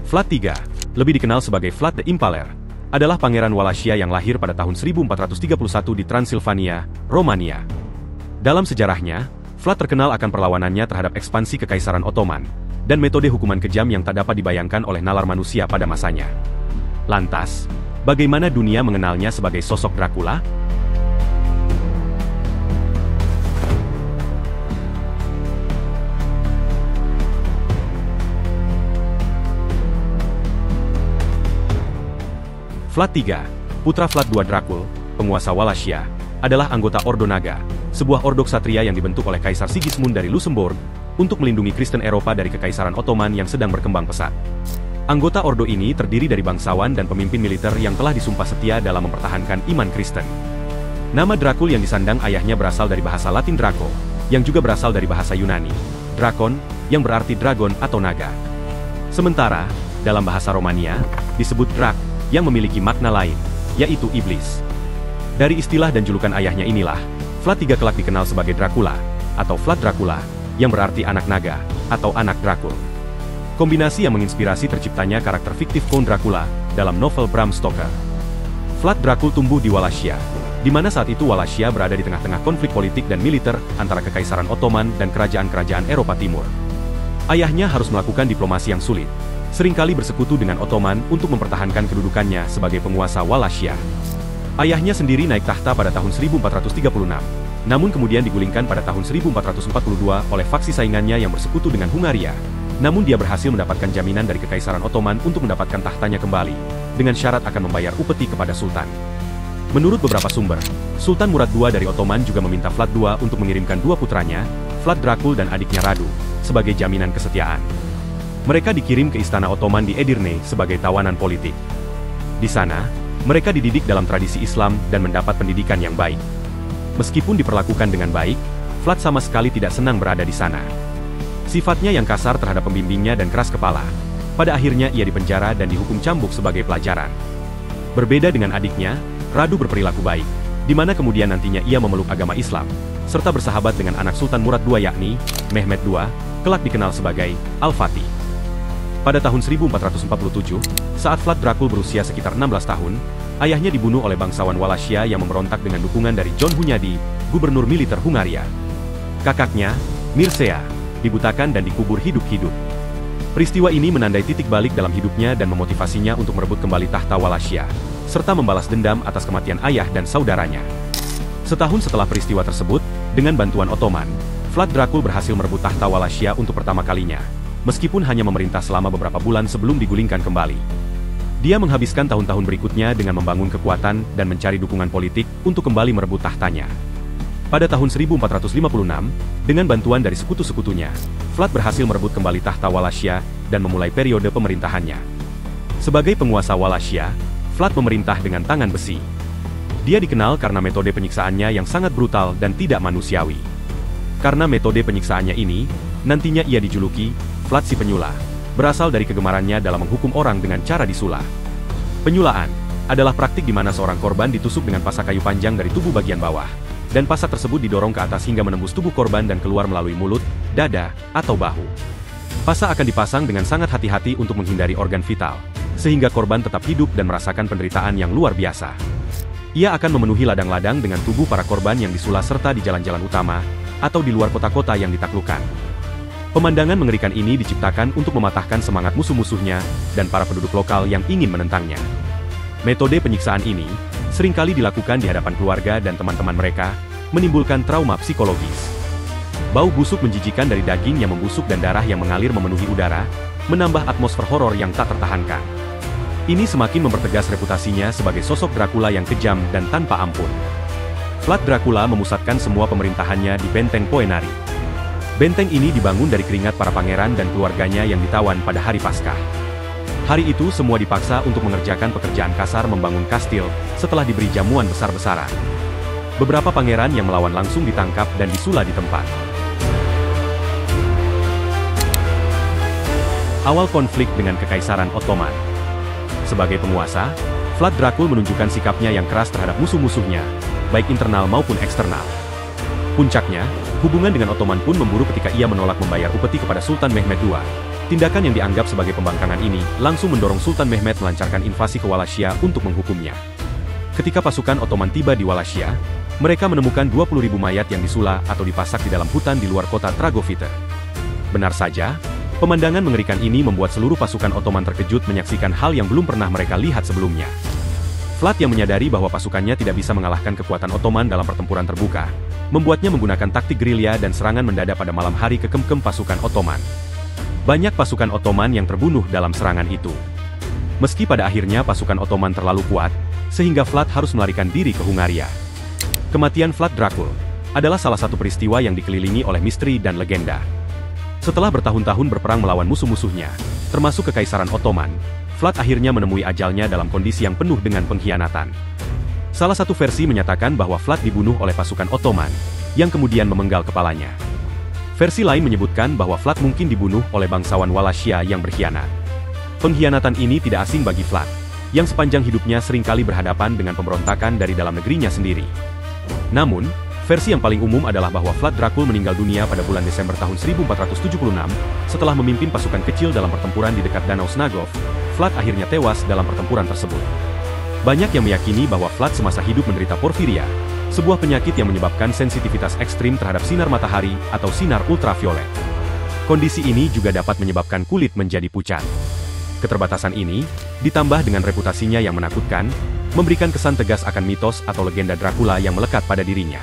Vlad III, lebih dikenal sebagai Vlad the Impaler, adalah pangeran Wallachia yang lahir pada tahun 1431 di Transilvania, Romania. Dalam sejarahnya, Vlad terkenal akan perlawanannya terhadap ekspansi Kekaisaran Ottoman, dan metode hukuman kejam yang tak dapat dibayangkan oleh nalar manusia pada masanya. Lantas, bagaimana dunia mengenalnya sebagai sosok Dracula? Vlad III, putra Vlad II Dracul, penguasa Wallachia, adalah anggota Ordo Naga, sebuah ordo ksatria yang dibentuk oleh Kaisar Sigismund dari Luxembourg untuk melindungi Kristen Eropa dari Kekaisaran Ottoman yang sedang berkembang pesat. Anggota ordo ini terdiri dari bangsawan dan pemimpin militer yang telah disumpah setia dalam mempertahankan iman Kristen. Nama Dracul yang disandang ayahnya berasal dari bahasa Latin Draco, yang juga berasal dari bahasa Yunani, Drakon, yang berarti dragon atau naga. Sementara, dalam bahasa Romania, disebut Drac, yang memiliki makna lain, yaitu iblis. Dari istilah dan julukan ayahnya inilah, Vlad III kelak dikenal sebagai Dracula, atau Vlad Dracula, yang berarti anak naga, atau anak Dracul. Kombinasi yang menginspirasi terciptanya karakter fiktif Count Dracula dalam novel Bram Stoker. Vlad Dracul tumbuh di Wallachia, di mana saat itu Wallachia berada di tengah-tengah konflik politik dan militer antara Kekaisaran Ottoman dan kerajaan-kerajaan Eropa Timur. Ayahnya harus melakukan diplomasi yang sulit, seringkali bersekutu dengan Ottoman untuk mempertahankan kedudukannya sebagai penguasa Wallachia. Ayahnya sendiri naik tahta pada tahun 1436, namun kemudian digulingkan pada tahun 1442 oleh faksi saingannya yang bersekutu dengan Hungaria. Namun dia berhasil mendapatkan jaminan dari Kekaisaran Ottoman untuk mendapatkan tahtanya kembali, dengan syarat akan membayar upeti kepada Sultan. Menurut beberapa sumber, Sultan Murad II dari Ottoman juga meminta Vlad II untuk mengirimkan dua putranya, Vlad Dracul dan adiknya Radu, sebagai jaminan kesetiaan. Mereka dikirim ke istana Ottoman di Edirne sebagai tawanan politik. Di sana, mereka dididik dalam tradisi Islam dan mendapat pendidikan yang baik. Meskipun diperlakukan dengan baik, Vlad sama sekali tidak senang berada di sana. Sifatnya yang kasar terhadap pembimbingnya dan keras kepala. Pada akhirnya ia dipenjara dan dihukum cambuk sebagai pelajaran. Berbeda dengan adiknya, Radu berperilaku baik, di mana kemudian nantinya ia memeluk agama Islam, serta bersahabat dengan anak Sultan Murad II yakni Mehmed II, kelak dikenal sebagai Al-Fatih. Pada tahun 1447, saat Vlad Dracul berusia sekitar 16 tahun, ayahnya dibunuh oleh bangsawan Wallachia yang memberontak dengan dukungan dari John Hunyadi, gubernur militer Hungaria. Kakaknya, Mircea, dibutakan dan dikubur hidup-hidup. Peristiwa ini menandai titik balik dalam hidupnya dan memotivasinya untuk merebut kembali tahta Wallachia, serta membalas dendam atas kematian ayah dan saudaranya. Setahun setelah peristiwa tersebut, dengan bantuan Ottoman, Vlad Dracul berhasil merebut tahta Wallachia untuk pertama kalinya, meskipun hanya memerintah selama beberapa bulan sebelum digulingkan kembali. Dia menghabiskan tahun-tahun berikutnya dengan membangun kekuatan dan mencari dukungan politik untuk kembali merebut tahtanya. Pada tahun 1456, dengan bantuan dari sekutu-sekutunya, Vlad berhasil merebut kembali tahta Wallachia dan memulai periode pemerintahannya. Sebagai penguasa Wallachia, Vlad memerintah dengan tangan besi. Dia dikenal karena metode penyiksaannya yang sangat brutal dan tidak manusiawi. Karena metode penyiksaannya ini, nantinya ia dijuluki Vlad si Penyula, berasal dari kegemarannya dalam menghukum orang dengan cara disula. Penyulaan adalah praktik di mana seorang korban ditusuk dengan pasak kayu panjang dari tubuh bagian bawah, dan pasak tersebut didorong ke atas hingga menembus tubuh korban dan keluar melalui mulut, dada, atau bahu. Pasak akan dipasang dengan sangat hati-hati untuk menghindari organ vital, sehingga korban tetap hidup dan merasakan penderitaan yang luar biasa. Ia akan memenuhi ladang-ladang dengan tubuh para korban yang disula serta di jalan-jalan utama, atau di luar kota-kota yang ditaklukkan. Pemandangan mengerikan ini diciptakan untuk mematahkan semangat musuh-musuhnya dan para penduduk lokal yang ingin menentangnya. Metode penyiksaan ini seringkali dilakukan di hadapan keluarga dan teman-teman mereka, menimbulkan trauma psikologis. Bau busuk menjijikan dari daging yang membusuk dan darah yang mengalir memenuhi udara, menambah atmosfer horor yang tak tertahankan. Ini semakin mempertegas reputasinya sebagai sosok Dracula yang kejam dan tanpa ampun. Vlad Dracula memusatkan semua pemerintahannya di Benteng Poenari. Benteng ini dibangun dari keringat para pangeran dan keluarganya yang ditawan pada hari Paskah. Hari itu semua dipaksa untuk mengerjakan pekerjaan kasar membangun kastil, setelah diberi jamuan besar-besaran. Beberapa pangeran yang melawan langsung ditangkap dan disula di tempat. Awal konflik dengan Kekaisaran Ottoman. Sebagai penguasa, Vlad Dracul menunjukkan sikapnya yang keras terhadap musuh-musuhnya, baik internal maupun eksternal. Puncaknya, hubungan dengan Ottoman pun memburuk ketika ia menolak membayar upeti kepada Sultan Mehmed II. Tindakan yang dianggap sebagai pembangkangan ini langsung mendorong Sultan Mehmed melancarkan invasi ke Wallachia untuk menghukumnya. Ketika pasukan Ottoman tiba di Wallachia, mereka menemukan 20.000 mayat yang disula atau dipasak di dalam hutan di luar kota Dragovite. Benar saja, pemandangan mengerikan ini membuat seluruh pasukan Ottoman terkejut menyaksikan hal yang belum pernah mereka lihat sebelumnya. Vlad yang menyadari bahwa pasukannya tidak bisa mengalahkan kekuatan Ottoman dalam pertempuran terbuka, membuatnya menggunakan taktik gerilya dan serangan mendadak pada malam hari ke kem-kem pasukan Ottoman. Banyak pasukan Ottoman yang terbunuh dalam serangan itu. Meski pada akhirnya pasukan Ottoman terlalu kuat, sehingga Vlad harus melarikan diri ke Hungaria. Kematian Vlad Dracul adalah salah satu peristiwa yang dikelilingi oleh misteri dan legenda. Setelah bertahun-tahun berperang melawan musuh-musuhnya, termasuk Kekaisaran Ottoman, Vlad akhirnya menemui ajalnya dalam kondisi yang penuh dengan pengkhianatan. Salah satu versi menyatakan bahwa Vlad dibunuh oleh pasukan Ottoman, yang kemudian memenggal kepalanya. Versi lain menyebutkan bahwa Vlad mungkin dibunuh oleh bangsawan Wallachia yang berkhianat. Pengkhianatan ini tidak asing bagi Vlad, yang sepanjang hidupnya seringkali berhadapan dengan pemberontakan dari dalam negerinya sendiri. Namun, versi yang paling umum adalah bahwa Vlad Dracul meninggal dunia pada bulan Desember tahun 1476, setelah memimpin pasukan kecil dalam pertempuran di dekat Danau Snagov. Vlad akhirnya tewas dalam pertempuran tersebut. Banyak yang meyakini bahwa Vlad semasa hidup menderita porfiria, sebuah penyakit yang menyebabkan sensitivitas ekstrim terhadap sinar matahari atau sinar ultraviolet. Kondisi ini juga dapat menyebabkan kulit menjadi pucat. Keterbatasan ini, ditambah dengan reputasinya yang menakutkan, memberikan kesan tegas akan mitos atau legenda Dracula yang melekat pada dirinya.